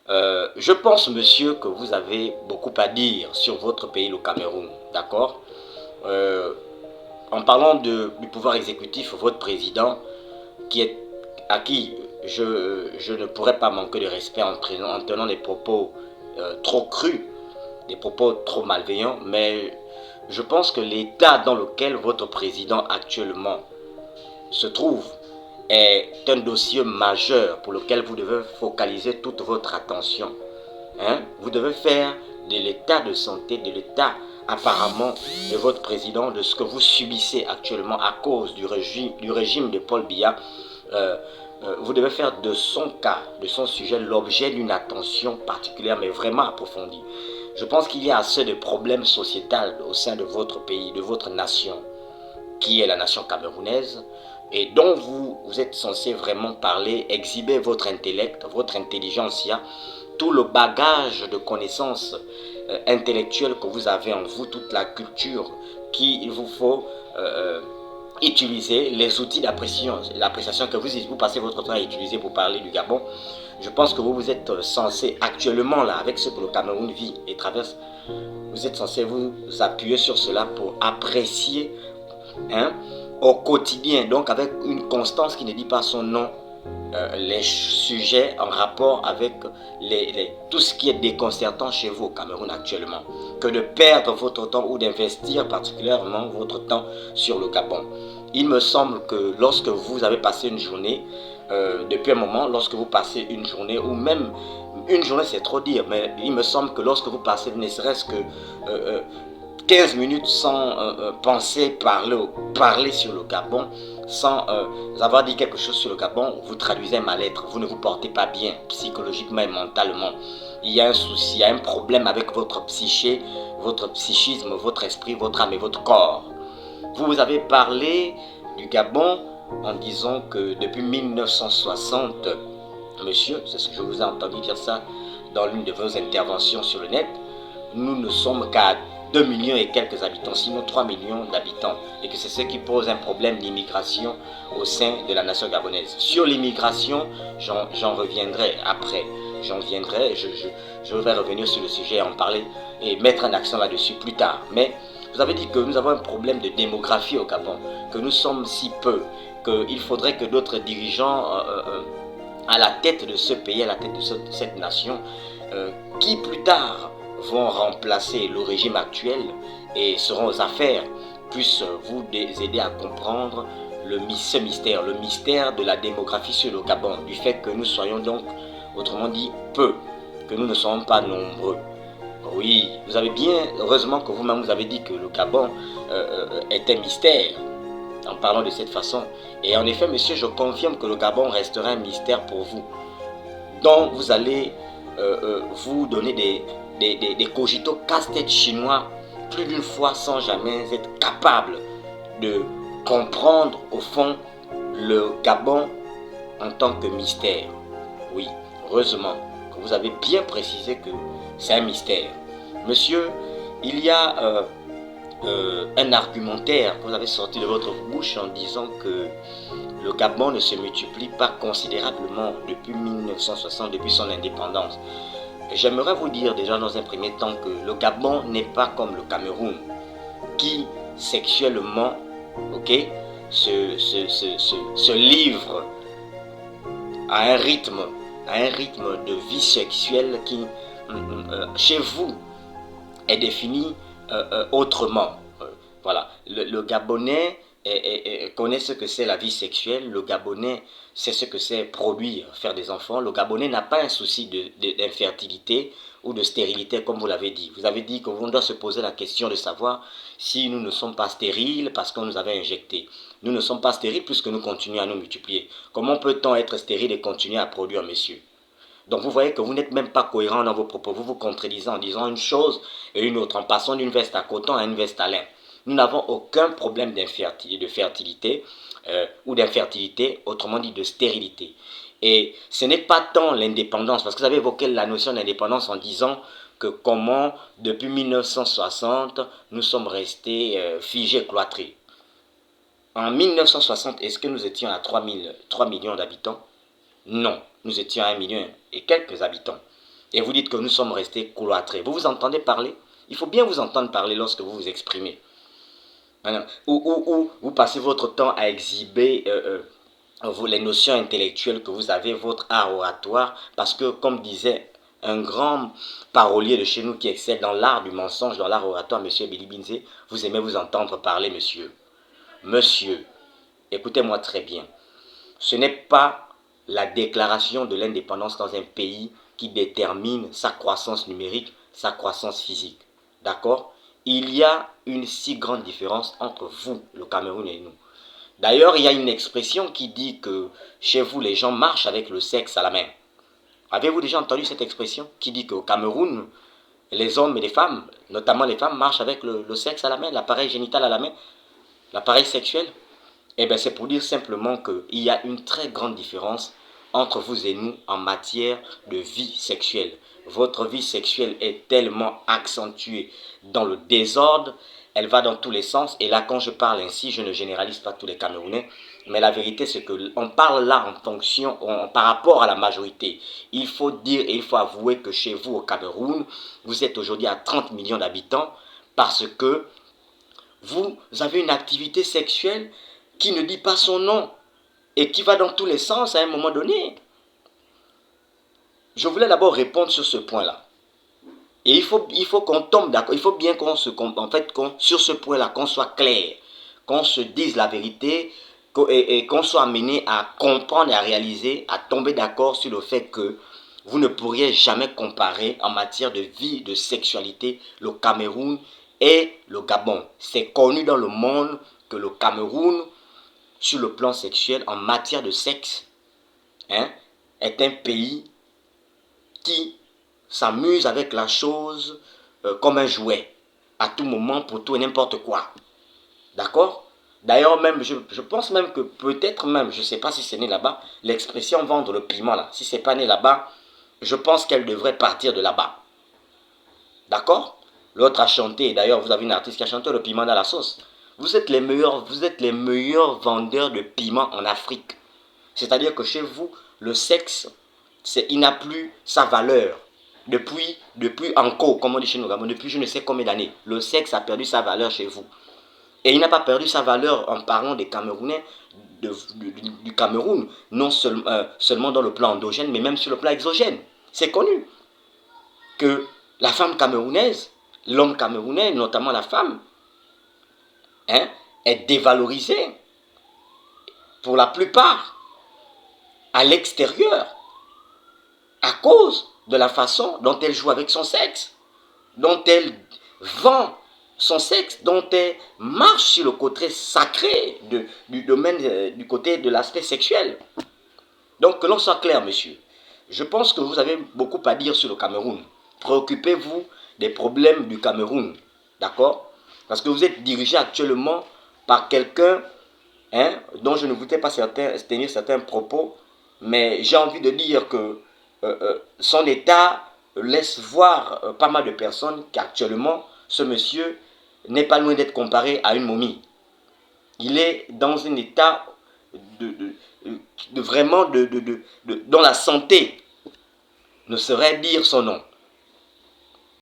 Je pense, monsieur, que vous avez beaucoup à dire sur votre pays, le Cameroun, d'accord? Euh, En parlant du pouvoir exécutif, votre président, qui est, à qui je ne pourrais pas manquer de respect en tenant des propos trop crus, des propos trop malveillants, mais je pense que l'état dans lequel votre président actuellement se trouve est un dossier majeur pour lequel vous devez focaliser toute votre attention. Hein? Vous devez faire de l'état de santé, de l'état apparemment de votre président, de ce que vous subissez actuellement à cause du régime de Paul Biya. Euh, vous devez faire de son cas, de son sujet, l'objet d'une attention particulière, mais vraiment approfondie. Je pense qu'il y a assez de problèmes sociétaux au sein de votre pays, de votre nation, qui est la nation camerounaise, et dont vous êtes censé vraiment parler, exhiber votre intellect, votre intelligentsia, tout le bagage de connaissances intellectuelles que vous avez en vous, toute la culture qu'il vous faut utiliser, les outils d'appréciation que vous passez votre temps à utiliser pour parler du Gabon. Je pense que vous êtes censé actuellement là, avec ce que le Cameroun vit et traverse, vous êtes censé vous appuyer sur cela pour apprécier, hein, au quotidien, donc avec une constance qui ne dit pas son nom, les sujets en rapport avec tout ce qui est déconcertant chez vous au Cameroun actuellement, que de perdre votre temps ou d'investir particulièrement votre temps sur le Gabon. Il me semble que lorsque vous avez passé une journée, depuis un moment, lorsque vous passez une journée, ou même une journée c'est trop dire, mais il me semble que lorsque vous passez ne serait-ce que 15 minutes sans penser, parler sur le Gabon, sans avoir dit quelque chose sur le Gabon, vous traduisez un mal-être, vous ne vous portez pas bien psychologiquement et mentalement. Il y a un souci, il y a un problème avec votre psyché, votre psychisme, votre esprit, votre âme et votre corps. Vous avez parlé du Gabon en disant que depuis 1960, monsieur, c'est ce que je vous ai entendu dire ça dans l'une de vos interventions sur le net, nous ne sommes qu'à 2 millions et quelques habitants, sinon 3 millions d'habitants, et que c'est ce qui pose un problème d'immigration au sein de la nation gabonaise. Sur l'immigration, j'en reviendrai après. Je vais revenir sur le sujet et en parler et mettre un accent là-dessus plus tard. Mais vous avez dit que nous avons un problème de démographie au Gabon, que nous sommes si peu, qu'il faudrait que d'autres dirigeants à la tête de ce pays, à la tête de cette nation, qui plus tard vont remplacer le régime actuel et seront aux affaires, puissent vous aider à comprendre ce mystère, le mystère de la démographie sur le Gabon, du fait que nous soyons donc, autrement dit, peu, que nous ne sommes pas nombreux. Oui, vous avez bien, heureusement que vous-même vous avez dit que le Gabon est un mystère, en parlant de cette façon. Et en effet, monsieur, je confirme que le Gabon restera un mystère pour vous, dont vous allez vous donner des cogitos casse-tête chinois plus d'une fois sans jamais être capable de comprendre au fond le Gabon en tant que mystère. Oui, heureusement que vous avez bien précisé que c'est un mystère. Monsieur, il y a un argumentaire que vous avez sorti de votre bouche en disant que le Gabon ne se multiplie pas considérablement depuis 1960, depuis son indépendance. J'aimerais vous dire déjà dans un premier temps que le Gabon n'est pas comme le Cameroun, qui sexuellement, ok, se livre à un rythme de vie sexuelle qui, chez vous, est défini autrement. Voilà, le Gabonais connaît ce que c'est la vie sexuelle, le Gabonais sait ce que c'est produire, faire des enfants. Le Gabonais n'a pas un souci d'infertilité ou de stérilité, comme vous l'avez dit. Vous avez dit qu'on doit se poser la question de savoir si nous ne sommes pas stériles parce qu'on nous avait injecté. Nous ne sommes pas stériles puisque nous continuons à nous multiplier. Comment peut-on être stérile et continuer à produire, messieurs? Donc vous voyez que vous n'êtes même pas cohérent dans vos propos. Vous vous contredisez en disant une chose et une autre, en passant d'une veste à coton à une veste à lin. Nous n'avons aucun problème de fertilité ou d'infertilité, autrement dit de stérilité. Et ce n'est pas tant l'indépendance, parce que vous avez évoqué la notion d'indépendance en disant que comment, depuis 1960, nous sommes restés figés, cloîtrés. En 1960, est-ce que nous étions à 3 millions d'habitants? Non, nous étions à 1 million et quelques habitants. Et vous dites que nous sommes restés cloîtrés. Vous vous entendez parler? Il faut bien vous entendre parler lorsque vous vous exprimez. Ou vous passez votre temps à exhiber les notions intellectuelles que vous avez, votre art oratoire, parce que, comme disait un grand parolier de chez nous qui excelle dans l'art du mensonge, dans l'art oratoire, monsieur Billy Binze, vous aimez vous entendre parler, monsieur. Monsieur, écoutez-moi très bien. Ce n'est pas la déclaration de l'indépendance dans un pays qui détermine sa croissance numérique, sa croissance physique. D'accord? Il y a une si grande différence entre vous, le Cameroun, et nous. D'ailleurs, il y a une expression qui dit que chez vous, les gens marchent avec le sexe à la main. Avez-vous déjà entendu cette expression qui dit qu'au Cameroun, les hommes et les femmes, notamment les femmes, marchent avec le sexe à la main, l'appareil génital à la main, l'appareil sexuel? Eh bien, c'est pour dire simplement qu'il y a une très grande différence entre vous et nous en matière de vie sexuelle. Votre vie sexuelle est tellement accentuée dans le désordre, elle va dans tous les sens. Et là, quand je parle ainsi, je ne généralise pas tous les Camerounais, mais la vérité, c'est qu'on parle là en fonction, par rapport à la majorité. Il faut dire et il faut avouer que chez vous, au Cameroun, vous êtes aujourd'hui à 30 millions d'habitants parce que vous avez une activité sexuelle qui ne dit pas son nom et qui va dans tous les sens à un moment donné. Je voulais d'abord répondre sur ce point-là. Et il faut qu'on tombe d'accord, il faut bien sur ce point-là, qu'on soit clair, qu'on se dise la vérité et qu'on soit amené à comprendre et à réaliser, à tomber d'accord sur le fait que vous ne pourriez jamais comparer en matière de vie, de sexualité, le Cameroun et le Gabon. C'est connu dans le monde que le Cameroun, sur le plan sexuel, en matière de sexe, est un pays qui s'amuse avec la chose comme un jouet, à tout moment, pour tout et n'importe quoi. D'accord? D'ailleurs, même, je pense même que peut-être même, je ne sais pas si c'est né là-bas, l'expression vendre le piment, là, si ce n'est pas né là-bas, je pense qu'elle devrait partir de là-bas. D'accord? L'autre a chanté, d'ailleurs, vous avez une artiste qui a chanté le piment dans la sauce. Vous êtes les meilleurs vendeurs de piment en Afrique. C'est-à-dire que chez vous, le sexe, il n'a plus sa valeur. Depuis encore, comme on dit chez nous, depuis je ne sais combien d'années, le sexe a perdu sa valeur chez vous. Et il n'a pas perdu sa valeur en parlant des Camerounais, du Cameroun, non seulement dans le plan endogène, mais même sur le plan exogène. C'est connu que la femme camerounaise, l'homme camerounais, notamment la femme, est dévalorisé pour la plupart à l'extérieur à cause de la façon dont elle joue avec son sexe, dont elle vend son sexe, dont elle marche sur le côté sacré du domaine, du côté de l'aspect sexuel. Donc que l'on soit clair, monsieur, je pense que vous avez beaucoup à dire sur le Cameroun. Préoccupez-vous des problèmes du Cameroun, d'accord? Parce que vous êtes dirigé actuellement par quelqu'un dont je ne voudrais pas tenir certains propos, mais j'ai envie de dire que son état laisse voir pas mal de personnes qu'actuellement, ce monsieur n'est pas loin d'être comparé à une momie. Il est dans un état vraiment dont la santé ne saurait dire son nom.